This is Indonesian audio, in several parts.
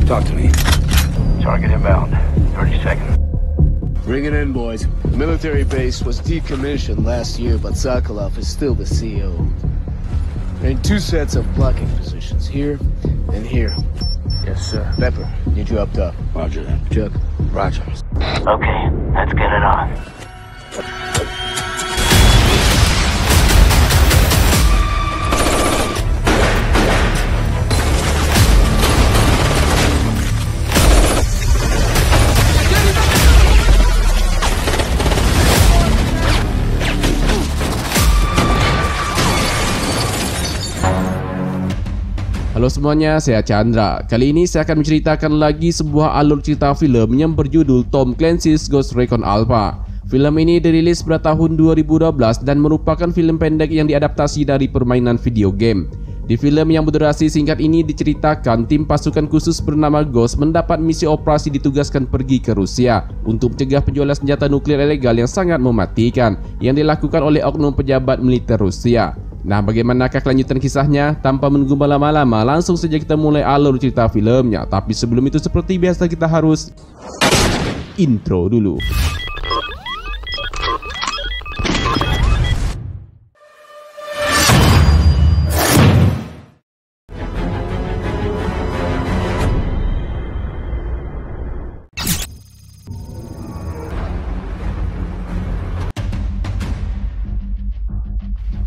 Talk to me. Target inbound. 30 seconds. Bring it in, boys. The military base was decommissioned last year, but Sokolov is still the CEO. There are 2 sets of blocking positions, here and here. Yes, sir. Pepper, need you up top. Roger that. Chuck. Roger. Okay, let's get it on. Halo semuanya, saya Chandra. Kali ini saya akan menceritakan lagi sebuah alur cerita film yang berjudul Tom Clancy's Ghost Recon Alpha. Film ini dirilis pada tahun 2012 dan merupakan film pendek yang diadaptasi dari permainan video game. Di film yang berdurasi singkat ini diceritakan tim pasukan khusus bernama Ghost mendapat misi operasi ditugaskan pergi ke Rusia untuk mencegah penjualan senjata nuklir ilegal yang sangat mematikan yang dilakukan oleh oknum pejabat militer Rusia. Nah, bagaimanakah kelanjutan kisahnya? Tanpa menunggu lama-lama, langsung saja kita mulai alur cerita filmnya. Tapi sebelum itu seperti biasa kita harus intro dulu.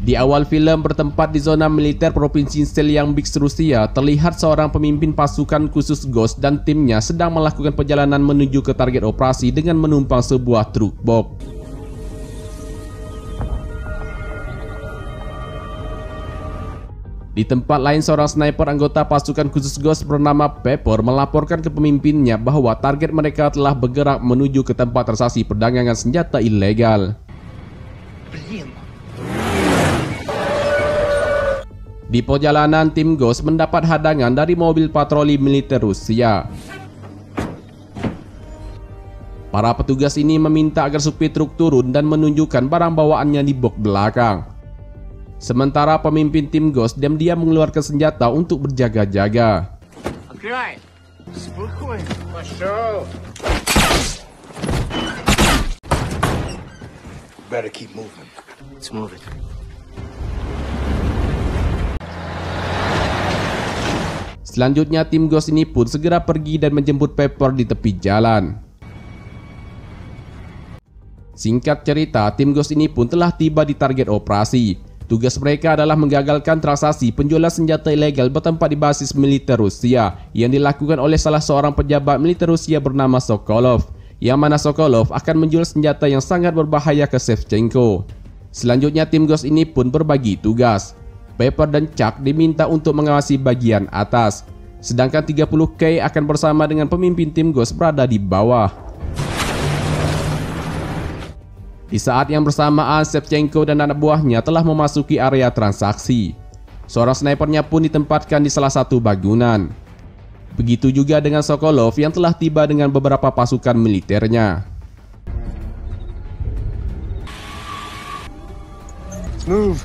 Di awal film bertempat di zona militer Provinsi Selyambik, Rusia, terlihat seorang pemimpin pasukan khusus Ghost dan timnya sedang melakukan perjalanan menuju ke target operasi dengan menumpang sebuah truk box. Di tempat lain, seorang sniper anggota pasukan khusus Ghost bernama Pepper melaporkan ke pemimpinnya bahwa target mereka telah bergerak menuju ke tempat transaksi perdagangan senjata ilegal. Di perjalanan, tim Ghost mendapat hadangan dari mobil patroli militer Rusia. Para petugas ini meminta agar supir truk turun dan menunjukkan barang bawaannya di box belakang. Sementara pemimpin tim Ghost diam-diam mengeluarkan senjata untuk berjaga-jaga. Better keep moving. Let's move it. Selanjutnya tim Ghost ini pun segera pergi dan menjemput Pepper di tepi jalan. Singkat cerita, tim Ghost ini pun telah tiba di target operasi. Tugas mereka adalah menggagalkan transaksi penjualan senjata ilegal bertempat di basis militer Rusia yang dilakukan oleh salah seorang pejabat militer Rusia bernama Sokolov, yang mana Sokolov akan menjual senjata yang sangat berbahaya ke Shevchenko. Selanjutnya tim Ghost ini pun berbagi tugas. Pepper dan Chuck diminta untuk mengawasi bagian atas, sedangkan 30K akan bersama dengan pemimpin tim Ghost berada di bawah. Di saat yang bersamaan, Shevchenko dan anak buahnya telah memasuki area transaksi. Seorang snipernya pun ditempatkan di salah satu bangunan. Begitu juga dengan Sokolov yang telah tiba dengan beberapa pasukan militernya. Move.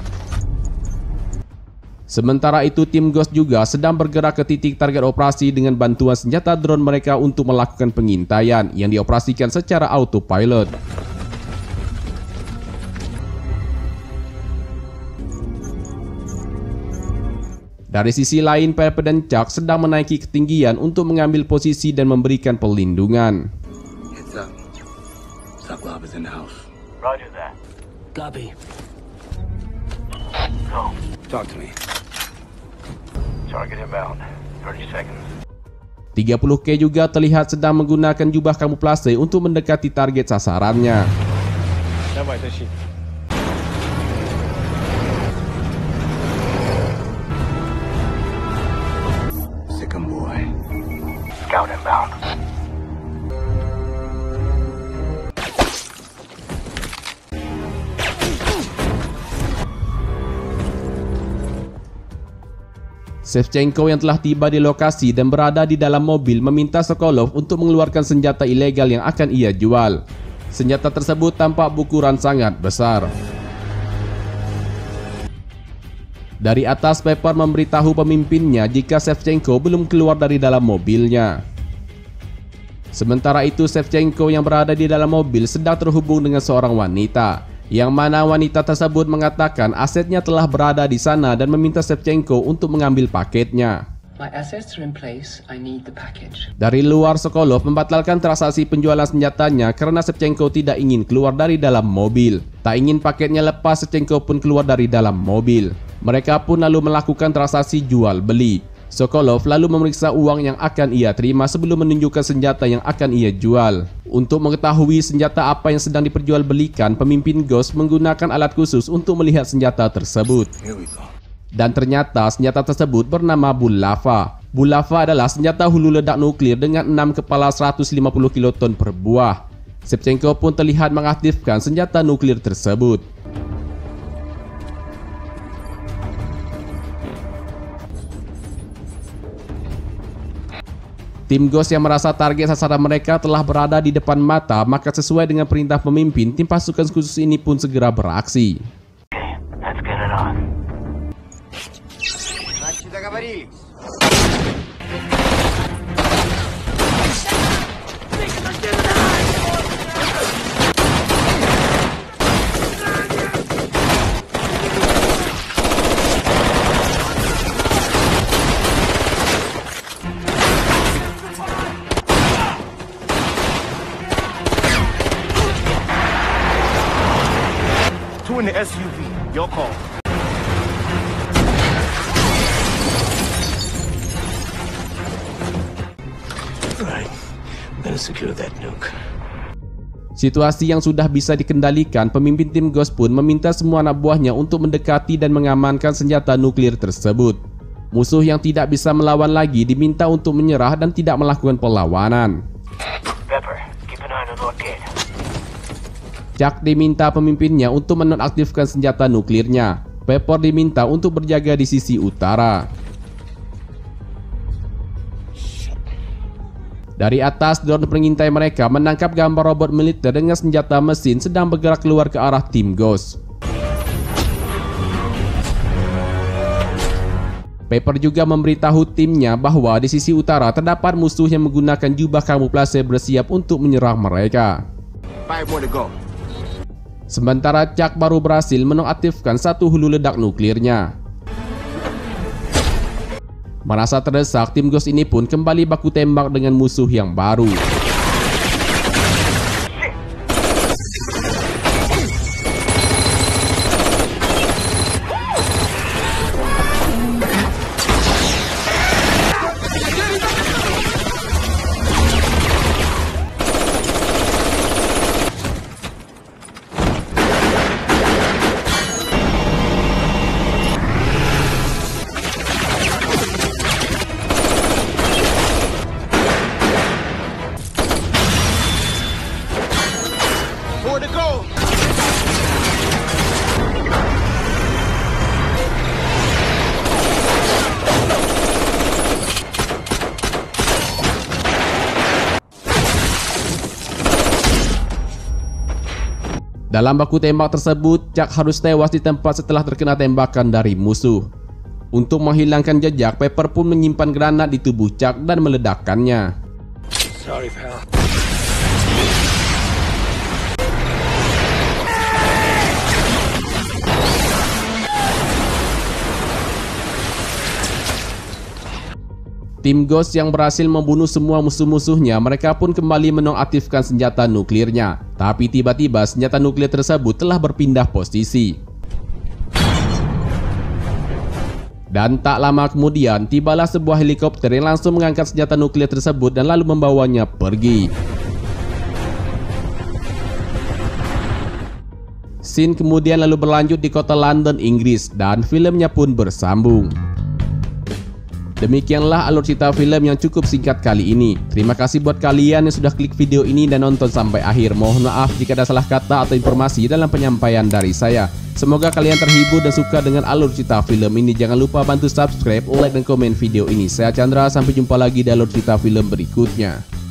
Sementara itu, tim Ghost juga sedang bergerak ke titik target operasi dengan bantuan senjata drone mereka untuk melakukan pengintaian yang dioperasikan secara autopilot. Dari sisi lain, Pepper dan Chuck sedang menaiki ketinggian untuk mengambil posisi dan memberikan perlindungan. Heads up. Sokolov is in the house. Roger that. Copy. Go. Talk to me. Target inbound. 30 seconds. 30K juga terlihat sedang menggunakan jubah kamuflase untuk mendekati target sasarannya. Second boy. Scout inbound. Shevchenko yang telah tiba di lokasi dan berada di dalam mobil meminta Sokolov untuk mengeluarkan senjata ilegal yang akan ia jual. Senjata tersebut tampak berukuran sangat besar. Dari atas, Pepper memberitahu pemimpinnya jika Shevchenko belum keluar dari dalam mobilnya. Sementara itu, Shevchenko yang berada di dalam mobil sedang terhubung dengan seorang wanita, yang mana wanita tersebut mengatakan asetnya telah berada di sana dan meminta Shevchenko untuk mengambil paketnya. My assets are in place. I need the package. Dari luar, Sokolov membatalkan transaksi penjualan senjatanya karena Shevchenko tidak ingin keluar dari dalam mobil. Tak ingin paketnya lepas, Shevchenko pun keluar dari dalam mobil. Mereka pun lalu melakukan transaksi jual beli. Sokolov lalu memeriksa uang yang akan ia terima sebelum menunjukkan senjata yang akan ia jual. Untuk mengetahui senjata apa yang sedang diperjualbelikan, pemimpin Ghost menggunakan alat khusus untuk melihat senjata tersebut. Here we go. Dan ternyata senjata tersebut bernama Bulava. Bulava adalah senjata hulu ledak nuklir dengan 6 kepala 150 kiloton per buah. Shevchenko pun terlihat mengaktifkan senjata nuklir tersebut. Tim Ghost yang merasa target sasaran mereka telah berada di depan mata, maka sesuai dengan perintah pemimpin, tim pasukan khusus ini pun segera beraksi. Okay, let's get it on. Two in the SUV. Your call. Right. I'm gonna secure that nuke. Situasi yang sudah bisa dikendalikan, pemimpin tim Ghost pun meminta semua anak buahnya untuk mendekati dan mengamankan senjata nuklir tersebut. Musuh yang tidak bisa melawan lagi diminta untuk menyerah dan tidak melakukan perlawanan. Pepper, keep an eye on the blockade. Chuck diminta pemimpinnya untuk menonaktifkan senjata nuklirnya. Pepper diminta untuk berjaga di sisi utara. Dari atas, drone pengintai mereka menangkap gambar robot militer dengan senjata mesin sedang bergerak keluar ke arah tim Ghost. Pepper juga memberitahu timnya bahwa di sisi utara terdapat musuh yang menggunakan jubah kamuflase bersiap untuk menyerang mereka. 5 more to go. Sementara Chuck baru berhasil menonaktifkan satu hulu ledak nuklirnya. Merasa terdesak, tim Ghost ini pun kembali baku tembak dengan musuh yang baru. More to go. Dalam baku tembak tersebut, Chuck harus tewas di tempat setelah terkena tembakan dari musuh. Untuk menghilangkan jejak, Pepper pun menyimpan granat di tubuh Chuck dan meledakkannya. Sorry, pal. Tim Ghost yang berhasil membunuh semua musuh-musuhnya, mereka pun kembali menonaktifkan senjata nuklirnya. Tapi tiba-tiba senjata nuklir tersebut telah berpindah posisi. Dan tak lama kemudian, tibalah sebuah helikopter yang langsung mengangkat senjata nuklir tersebut dan lalu membawanya pergi. Scene kemudian lalu berlanjut di kota London, Inggris, dan filmnya pun bersambung. Demikianlah alur cerita film yang cukup singkat kali ini. Terima kasih buat kalian yang sudah klik video ini dan nonton sampai akhir. Mohon maaf jika ada salah kata atau informasi dalam penyampaian dari saya. Semoga kalian terhibur dan suka dengan alur cerita film ini. Jangan lupa bantu subscribe, like, dan komen video ini. Saya Chandra, sampai jumpa lagi di alur cerita film berikutnya.